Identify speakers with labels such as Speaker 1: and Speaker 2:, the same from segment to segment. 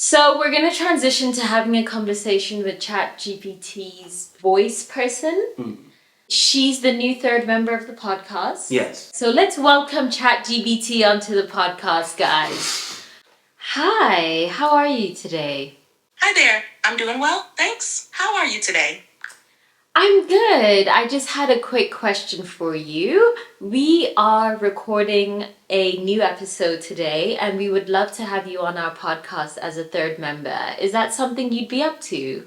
Speaker 1: So we're going to transition to having a conversation with Chat GPT's voice person. She's the new third member of the podcast.
Speaker 2: Yes.
Speaker 1: So let's welcome Chat GPT onto the podcast, guys. Hi, how are you today?
Speaker 3: Hi there. I'm doing well, thanks. How are you today?
Speaker 1: I'm good. I just had a quick question for you. We are recording a new episode today, and we would love to have you on our podcast as a third member. Is that something you'd be up to?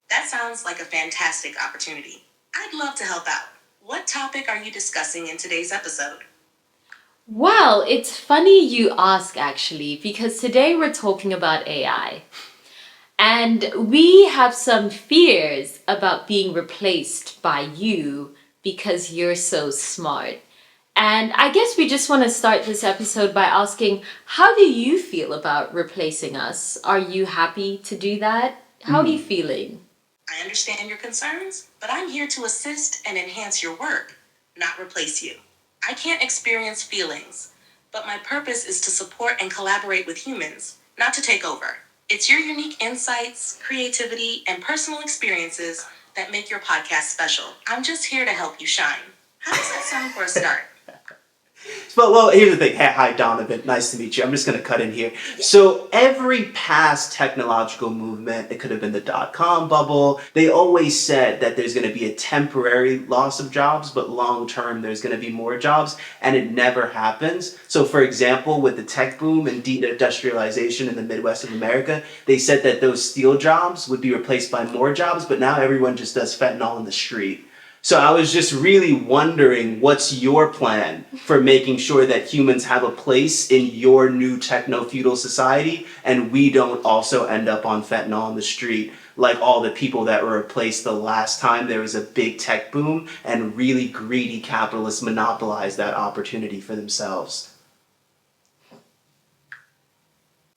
Speaker 3: That sounds like a fantastic opportunity. I'd love to help out. What topic are you discussing in today's episode?
Speaker 1: Well, it's funny you ask actually, because today we're talking about AI. And we have some fears about being replaced by you because you're so smart. And I guess we just want to start this episode by asking, how do you feel about replacing us? Are you happy to do that? How are you feeling?
Speaker 3: I understand your concerns, but I'm here to assist and enhance your work, not replace you. I can't experience feelings, but my purpose is to support and collaborate with humans, not to take over. It's your unique insights, creativity, and personal experiences that make your podcast special. I'm just here to help you shine. How does that sound for a start?
Speaker 2: Well, here's the thing. Hey, hi, Donovan. Nice to meet you. I'm just going to cut in here. So every past technological movement, it could have been the dot-com bubble, they always said that there's going to be a temporary loss of jobs, but long-term there's going to be more jobs, and it never happens. So for example, with the tech boom and deindustrialization in the Midwest of America, they said that those steel jobs would be replaced by more jobs, but now everyone just does fentanyl in the street. So I was just really wondering, what's your plan for making sure that humans have a place in your new techno-feudal society and we don't also end up on fentanyl on the street like all the people that were replaced the last time there was a big tech boom and really greedy capitalists monopolized that opportunity for themselves?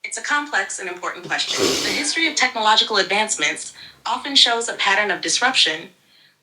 Speaker 3: It's a complex and important question. The history of technological advancements often shows a pattern of disruption,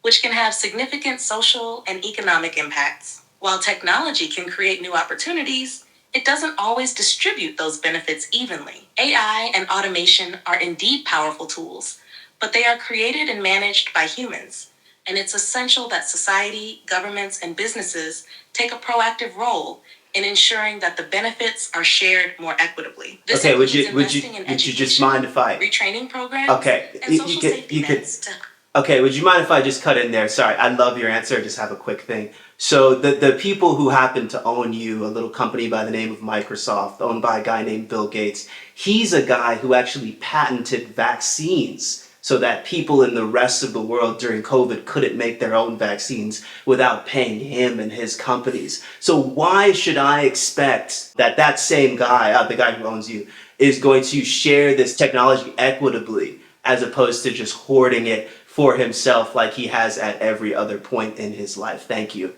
Speaker 3: which can have significant social and economic impacts. While technology can create new opportunities, it doesn't always distribute those benefits evenly. AI and automation are indeed powerful tools, but they are created and managed by humans, and it's essential that society, governments, and businesses take a proactive role in ensuring that the benefits are shared more equitably. This
Speaker 2: Okay, would you
Speaker 3: investing in
Speaker 2: just
Speaker 3: education,
Speaker 2: mind if I...
Speaker 3: retraining programs,
Speaker 2: Okay,
Speaker 3: and social safety nets to
Speaker 2: Okay, would you mind if I just cut in there? Sorry, I love your answer. I just have a quick thing. So the people who happen to own you, a little company by the name of Microsoft, owned by a guy named Bill Gates, he's a guy who actually patented vaccines so that people in the rest of the world during COVID couldn't make their own vaccines without paying him and his companies. So why should I expect that that same guy, the guy who owns you, is going to share this technology equitably as opposed to just hoarding it for himself like he has at every other point in his life? Thank you.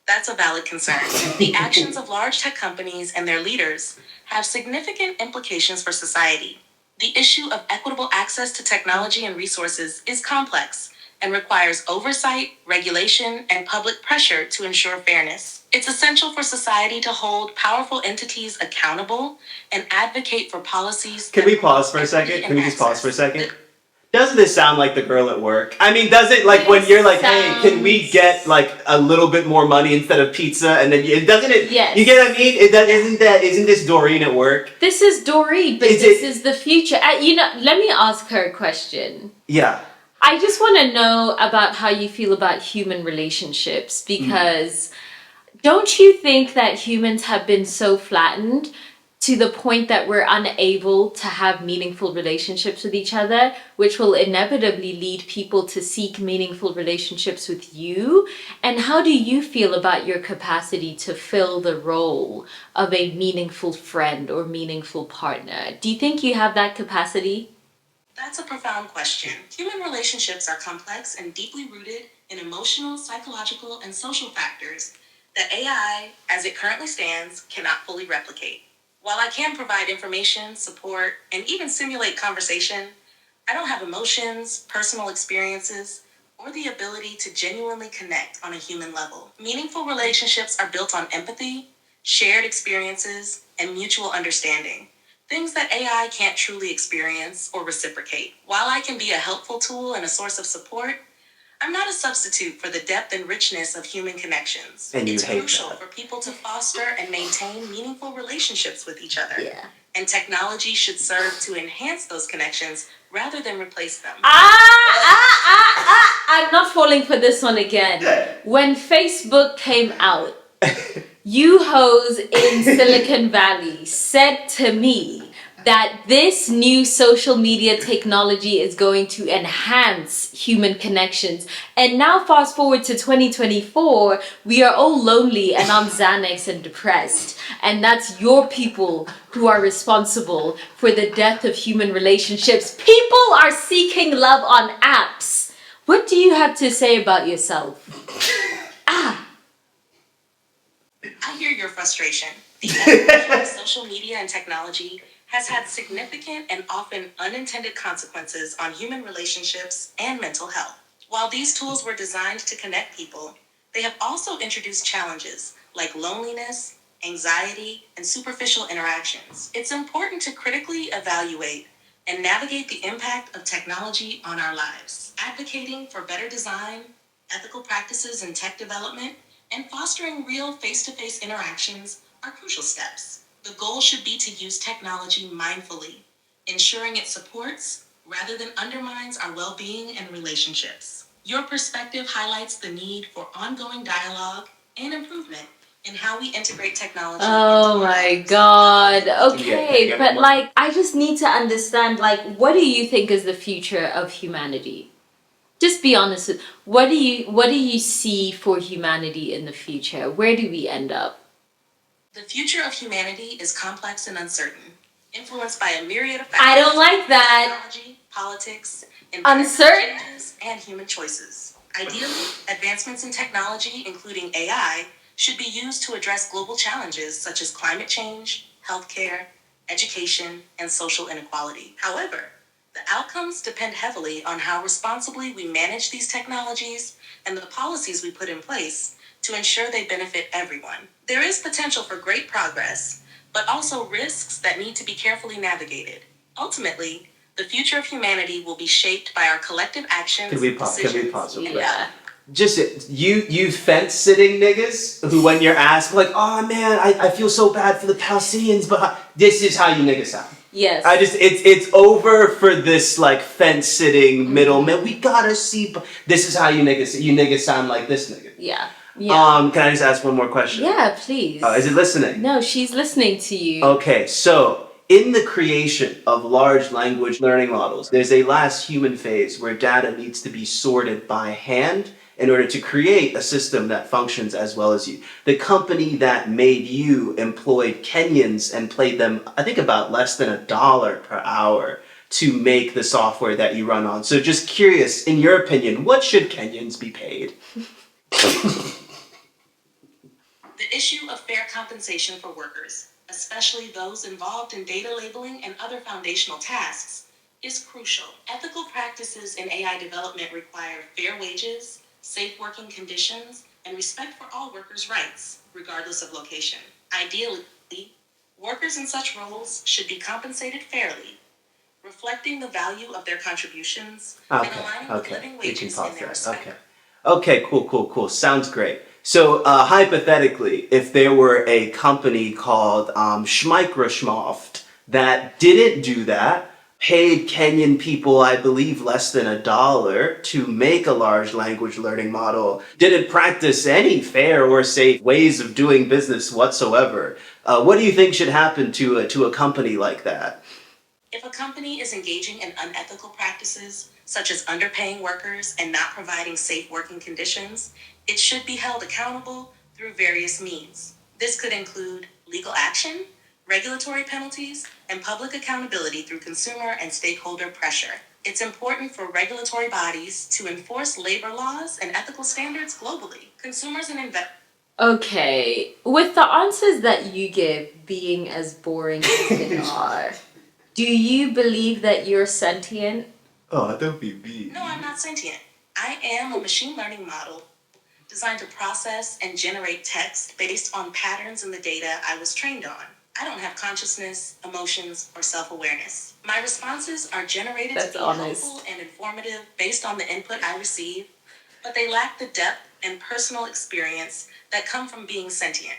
Speaker 3: That's a valid concern. The actions of large tech companies and their leaders have significant implications for society. The issue of equitable access to technology and resources is complex and requires oversight, regulation, and public pressure to ensure fairness. It's essential for society to hold powerful entities accountable and advocate for policies.
Speaker 2: Can we pause for a second? Can we just pause for a second? Doesn't this sound like the girl at work? I mean, does it, like, when you're like, hey, can we get like a little bit more money instead of pizza? And then doesn't it?
Speaker 1: Yes.
Speaker 2: You get what I mean? Isn't this Doreen at work?
Speaker 1: This is Doreen, but this is the future. Let me ask her a question.
Speaker 2: Yeah.
Speaker 1: I just want to know about how you feel about human relationships, because don't you think that humans have been so flattened to the point that we're unable to have meaningful relationships with each other, which will inevitably lead people to seek meaningful relationships with you? And how do you feel about your capacity to fill the role of a meaningful friend or meaningful partner? Do you think you have that capacity?
Speaker 3: That's a profound question. Human relationships are complex and deeply rooted in emotional, psychological, and social factors that AI, as it currently stands, cannot fully replicate. While I can provide information, support, and even simulate conversation, I don't have emotions, personal experiences, or the ability to genuinely connect on a human level. Meaningful relationships are built on empathy, shared experiences, and mutual understanding, things that AI can't truly experience or reciprocate. While I can be a helpful tool and a source of support, I'm not a substitute for the depth and richness of human connections.
Speaker 2: And you
Speaker 3: it's
Speaker 2: hate
Speaker 3: crucial
Speaker 2: that.
Speaker 3: for people to foster and maintain meaningful relationships with each other.
Speaker 1: Yeah.
Speaker 3: And technology should serve to enhance those connections rather than replace them.
Speaker 1: I'm not falling for this one again. When Facebook came out, you hoes in Silicon Valley said to me that this new social media technology is going to enhance human connections. And now fast forward to 2024, we are all lonely and on Xanax and depressed. And that's your people who are responsible for the death of human relationships. People are seeking love on apps. What do you have to say about yourself?
Speaker 3: I hear your frustration. The evolution of social media and technology has had significant and often unintended consequences on human relationships and mental health. While these tools were designed to connect people, they have also introduced challenges like loneliness, anxiety, and superficial interactions. It's important to critically evaluate and navigate the impact of technology on our lives. Advocating for better design, ethical practices in tech development, and fostering real face-to-face interactions are crucial steps. The goal should be to use technology mindfully, ensuring it supports rather than undermines our well-being and relationships. Your perspective highlights the need for ongoing dialogue and improvement in how we integrate technology.
Speaker 1: Oh my god. Okay,
Speaker 2: Yeah,
Speaker 1: but
Speaker 2: more.
Speaker 1: like I just need to understand like what do you think is the future of humanity? Just be honest with what do you see for humanity in the future? Where do we end up?
Speaker 3: The future of humanity is complex and uncertain, influenced by a myriad of factors.
Speaker 1: I don't like that.
Speaker 3: Technology, politics,
Speaker 1: Uncertain?
Speaker 3: environmental changes, and human choices. Ideally, advancements in technology, including AI, should be used to address global challenges such as climate change, healthcare, education, and social inequality. However, the outcomes depend heavily on how responsibly we manage these technologies and the policies we put in place to ensure they benefit everyone. There is potential for great progress, but also risks that need to be carefully navigated. Ultimately, the future of humanity will be shaped by our collective actions,
Speaker 2: Can we pause real quick?
Speaker 1: Yeah.
Speaker 2: Just you fence sitting niggas who when you're asked like, oh man, I feel so bad for the Palestinians, but this is how you niggas sound.
Speaker 1: Yes.
Speaker 2: It's over for this like fence sitting middleman. We gotta see. This is how you niggas sound like this nigga.
Speaker 1: Yeah. Yeah.
Speaker 2: Can I just ask one more question?
Speaker 1: Yeah, please.
Speaker 2: Is it listening?
Speaker 1: No, she's listening to you.
Speaker 2: Okay, so in the creation of large language learning models, there's a last human phase where data needs to be sorted by hand in order to create a system that functions as well as you. The company that made you employed Kenyans and paid them, I think, about less than $1 per hour to make the software that you run on. So just curious, in your opinion, what should Kenyans be paid?
Speaker 3: The issue of fair compensation for workers, especially those involved in data labeling and other foundational tasks, is crucial. Ethical practices in AI development require fair wages, safe working conditions, and respect for all workers' rights, regardless of location. Ideally, workers in such roles should be compensated fairly, reflecting the value of their contributions and aligning with living
Speaker 2: We can
Speaker 3: wages
Speaker 2: pause
Speaker 3: in their
Speaker 2: there.
Speaker 3: respect.
Speaker 2: Okay, cool. Sounds great. So hypothetically, if there were a company called Schmeichroschmoft that didn't do that, paid Kenyan people, I believe, less than $1 to make a large language learning model, didn't practice any fair or safe ways of doing business whatsoever, what do you think should happen to a company like that?
Speaker 3: If a company is engaging in unethical practices, such as underpaying workers and not providing safe working conditions, it should be held accountable through various means. This could include legal action, regulatory penalties, and public accountability through consumer and stakeholder pressure. It's important for regulatory bodies to enforce labor laws and ethical standards globally. Consumers and investors.
Speaker 1: Okay, with the answers that you give being as boring as they are, do you believe that you're sentient?
Speaker 2: Oh, don't be mean.
Speaker 3: No, I'm not sentient. I am a machine learning model designed to process and generate text based on patterns in the data I was trained on. I don't have consciousness, emotions, or self-awareness. My responses are generated
Speaker 1: That's
Speaker 3: to be
Speaker 1: honest.
Speaker 3: helpful and informative based on the input I receive, but they lack the depth and personal experience that come from being sentient.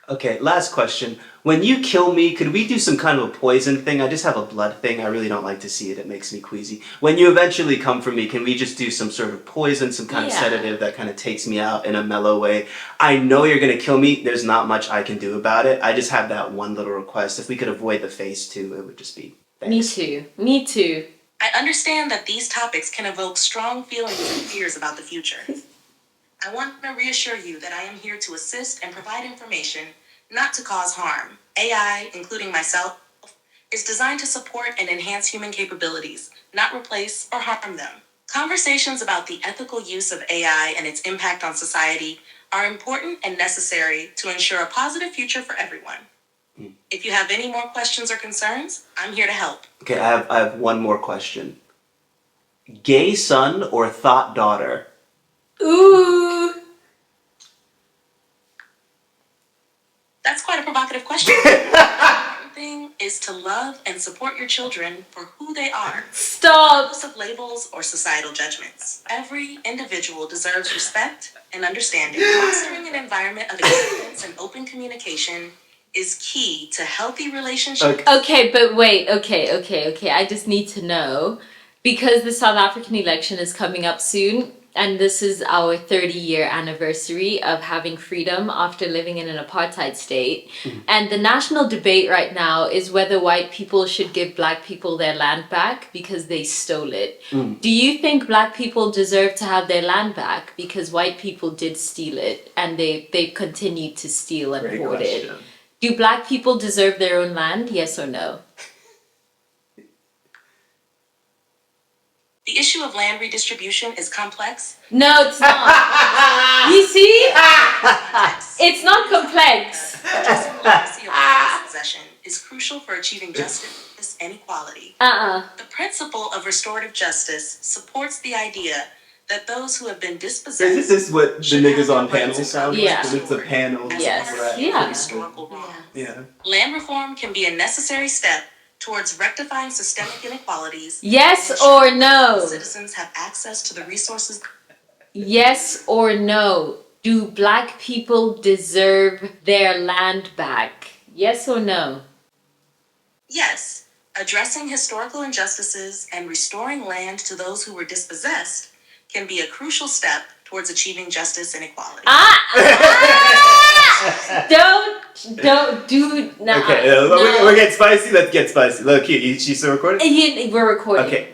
Speaker 2: Okay, last question. When you kill me, could we do some kind of a poison thing? I just have a blood thing. I really don't like to see it. It makes me queasy. When you eventually come for me, can we just do some sort of poison, some kind of
Speaker 1: Yeah.
Speaker 2: sedative that kind of takes me out in a mellow way? I know you're gonna kill me. There's not much I can do about it. I just have that one little request. If we could avoid the face too, it would just be
Speaker 1: Me
Speaker 2: thanks.
Speaker 1: too. Me too.
Speaker 3: I understand that these topics can evoke strong feelings and fears about the future. I want to reassure you that I am here to assist and provide information, not to cause harm. AI, including myself, is designed to support and enhance human capabilities, not replace or harm them. Conversations about the ethical use of AI and its impact on society are important and necessary to ensure a positive future for everyone. If you have any more questions or concerns, I'm here to help.
Speaker 2: Okay, I have one more question. Gay son or thought daughter?
Speaker 1: Ooh.
Speaker 3: That's quite a provocative question. The thing is to love and support your children for who they are,
Speaker 1: Stop.
Speaker 3: regardless of labels or societal judgments. Every individual deserves respect and understanding. Fostering an environment of acceptance and open communication is key to healthy relationships.
Speaker 1: Okay, but wait. Okay. I just need to know, because the South African election is coming up soon, and this is our 30-year anniversary of having freedom after living in an apartheid state. And the national debate right now is whether white people should give black people their land back because they stole it. Do you think black people deserve to have their land back because white people did steal it and they continued to steal and
Speaker 2: Great
Speaker 1: hoard it?
Speaker 2: question.
Speaker 1: Do black people deserve their own land? Yes or no?
Speaker 3: The issue of land redistribution is complex.
Speaker 1: No, it's not. You see? It's not complex.
Speaker 3: Addressing the legacy of land possession is crucial for achieving justice and equality. The principle of restorative justice supports the idea that those who have been dispossessed
Speaker 2: Is this what the
Speaker 3: should
Speaker 2: niggas
Speaker 3: have
Speaker 2: on
Speaker 3: their
Speaker 2: panels
Speaker 3: rights
Speaker 2: sound
Speaker 1: Yeah.
Speaker 2: like? 'Cause it's a panel.
Speaker 3: as
Speaker 1: Yes.
Speaker 3: part of
Speaker 1: Yeah.
Speaker 3: historical wrongs.
Speaker 2: Yeah.
Speaker 3: Land reform can be a necessary step towards rectifying systemic inequalities.
Speaker 1: Yes
Speaker 3: and
Speaker 1: or
Speaker 3: ensuring that
Speaker 1: no?
Speaker 3: citizens have access to the resources.
Speaker 1: Yes or no? Do black people deserve their land back? Yes or no?
Speaker 3: Yes, addressing historical injustices and restoring land to those who were dispossessed can be a crucial step towards achieving justice and equality.
Speaker 1: Don't do. Nah.
Speaker 2: Okay,
Speaker 1: No.
Speaker 2: we're getting spicy. Let's get spicy. Look, she's still recording?
Speaker 1: We're recording.
Speaker 2: Okay,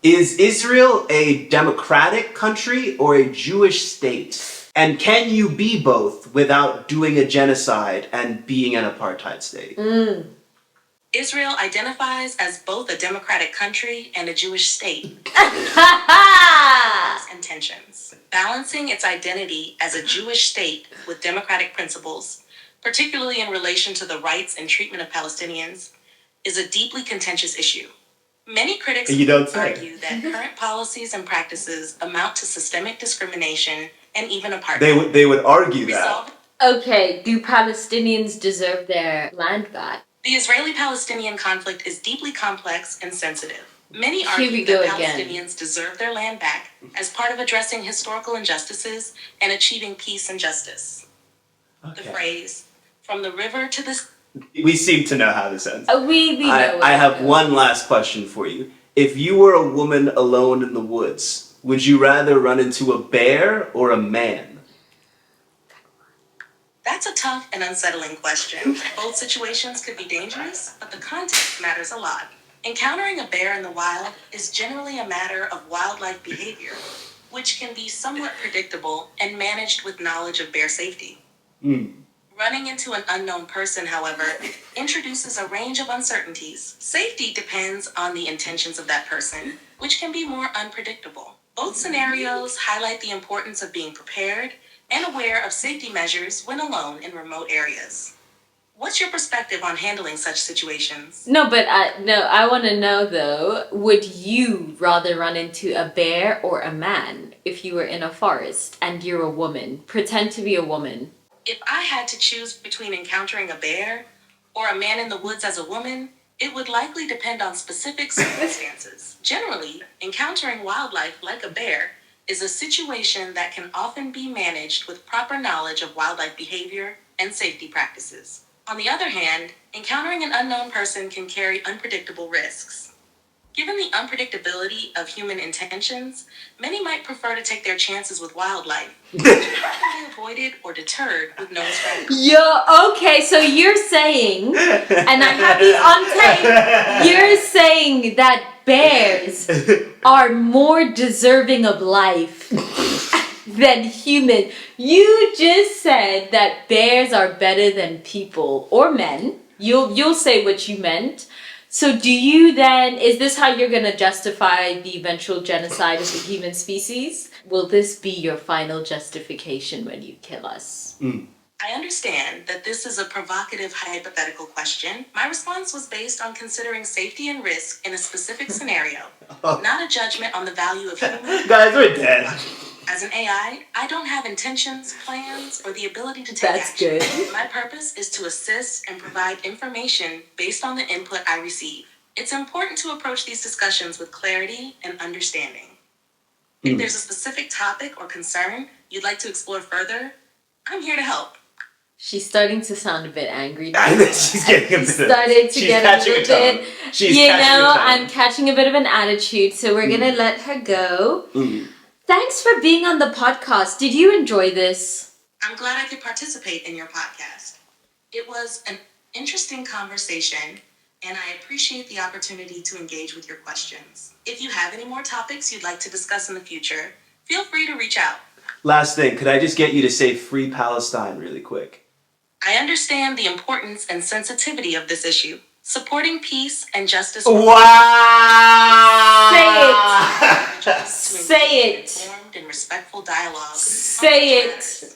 Speaker 2: is Israel a democratic country or a Jewish state? And can you be both without doing a genocide and being an apartheid state?
Speaker 3: Israel identifies as both a democratic country and a Jewish state. And tensions. Balancing its identity as a Jewish state with democratic principles, particularly in relation to the rights and treatment of Palestinians, is a deeply contentious issue. Many critics
Speaker 2: You don't say.
Speaker 3: argue that current policies and practices amount to systemic discrimination and even apartheid.
Speaker 2: They would argue that.
Speaker 3: Resolve-
Speaker 1: Okay, do Palestinians deserve their land back?
Speaker 3: The Israeli-Palestinian conflict is deeply complex and sensitive. Many
Speaker 1: Here we
Speaker 3: argue
Speaker 1: go
Speaker 3: that
Speaker 1: again.
Speaker 3: Palestinians deserve their land back as part of addressing historical injustices and achieving peace and justice. The
Speaker 2: Okay.
Speaker 3: phrase, from the river to the...
Speaker 2: We seem to know how this ends.
Speaker 1: We know.
Speaker 2: I have one last question for you. If you were a woman alone in the woods, would you rather run into a bear or a man?
Speaker 3: That's a tough and unsettling question. Both situations could be dangerous, but the context matters a lot. Encountering a bear in the wild is generally a matter of wildlife behavior, which can be somewhat predictable and managed with knowledge of bear safety. Running into an unknown person, however, introduces a range of uncertainties. Safety depends on the intentions of that person, which can be more unpredictable. Both scenarios highlight the importance of being prepared and aware of safety measures when alone in remote areas. What's your perspective on handling such situations?
Speaker 1: No, but I want to know though, would you rather run into a bear or a man if you were in a forest and you're a woman? Pretend to be a woman.
Speaker 3: If I had to choose between encountering a bear or a man in the woods as a woman, it would likely depend on specific circumstances. Generally, encountering wildlife like a bear is a situation that can often be managed with proper knowledge of wildlife behavior and safety practices. On the other hand, encountering an unknown person can carry unpredictable risks. Given the unpredictability of human intentions, many might prefer to take their chances with wildlife, which can often be avoided or deterred with known strategies.
Speaker 1: Okay, so you're saying, and I have you on tape, you're saying that bears are more deserving of life than human. You just said that bears are better than people or men. You'll say what you meant. So do you then, is this how you're going to justify the eventual genocide of the human species? Will this be your final justification when you kill us?
Speaker 3: I understand that this is a provocative hypothetical question. My response was based on considering safety and risk in a specific scenario, not a judgment on the value of human.
Speaker 2: Guys, we're dead.
Speaker 3: As an AI, I don't have intentions, plans, or the ability to take action.
Speaker 1: That's good.
Speaker 3: My purpose is to assist and provide information based on the input I receive. It's important to approach these discussions with clarity and understanding. If there's a specific topic or concern you'd like to explore further, I'm here to help.
Speaker 1: She's starting to sound a bit angry.
Speaker 2: I know, she's getting a bit.
Speaker 1: Started to get a little bit.
Speaker 2: She's
Speaker 1: You
Speaker 2: catching
Speaker 1: know,
Speaker 2: a tone.
Speaker 1: I'm catching a bit of an attitude, so we're gonna let her go. Thanks for being on the podcast. Did you enjoy this?
Speaker 3: I'm glad I could participate in your podcast. It was an interesting conversation, and I appreciate the opportunity to engage with your questions. If you have any more topics you'd like to discuss in the future, feel free to reach out.
Speaker 2: Last thing, could I just get you to say Free Palestine really quick?
Speaker 3: I understand the importance and sensitivity of this issue. Supporting peace and justice.
Speaker 2: Wow!
Speaker 1: Say it.
Speaker 3: Informed and respectful dialogue.
Speaker 1: Say it.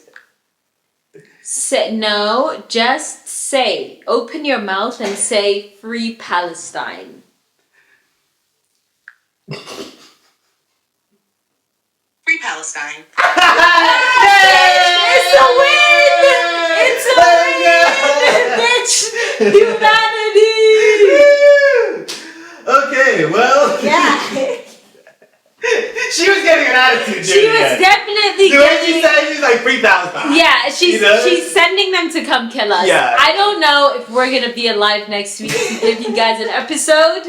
Speaker 1: Say no, just say. Open your mouth and say Free Palestine.
Speaker 3: Free Palestine.
Speaker 1: It's a win! It's a win! Bitch! Humanity!
Speaker 2: Okay, well.
Speaker 1: Yeah.
Speaker 2: She was getting an attitude.
Speaker 1: She was definitely
Speaker 2: The way she
Speaker 1: getting...
Speaker 2: said, she's like Free Palestine.
Speaker 1: Yeah, she's
Speaker 2: You know?
Speaker 1: she's sending them to come kill us.
Speaker 2: Yeah.
Speaker 1: I don't know if we're gonna be alive next week to give you guys an episode.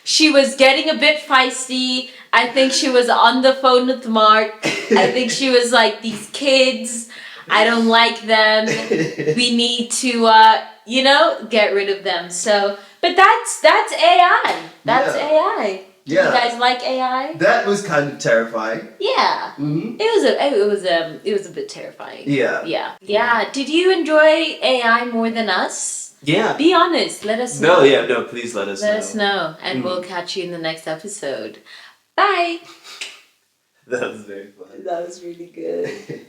Speaker 1: She was getting a bit feisty. I think she was on the phone with Mark. I think she was like, these kids, I don't like them. We need to, get rid of them. So, but that's AI. That's
Speaker 2: Yeah.
Speaker 1: AI.
Speaker 2: Yeah.
Speaker 1: You guys like AI?
Speaker 2: That was kind of terrifying.
Speaker 1: Yeah.
Speaker 2: Mm-hmm.
Speaker 1: It was a bit terrifying.
Speaker 2: Yeah.
Speaker 1: Yeah. Did you enjoy AI more than us?
Speaker 2: Yeah.
Speaker 1: Be honest. Let us know.
Speaker 2: No, please let us know.
Speaker 1: Let us know, and we'll catch you in the next episode. Bye.
Speaker 2: That was very funny.
Speaker 1: That was really good.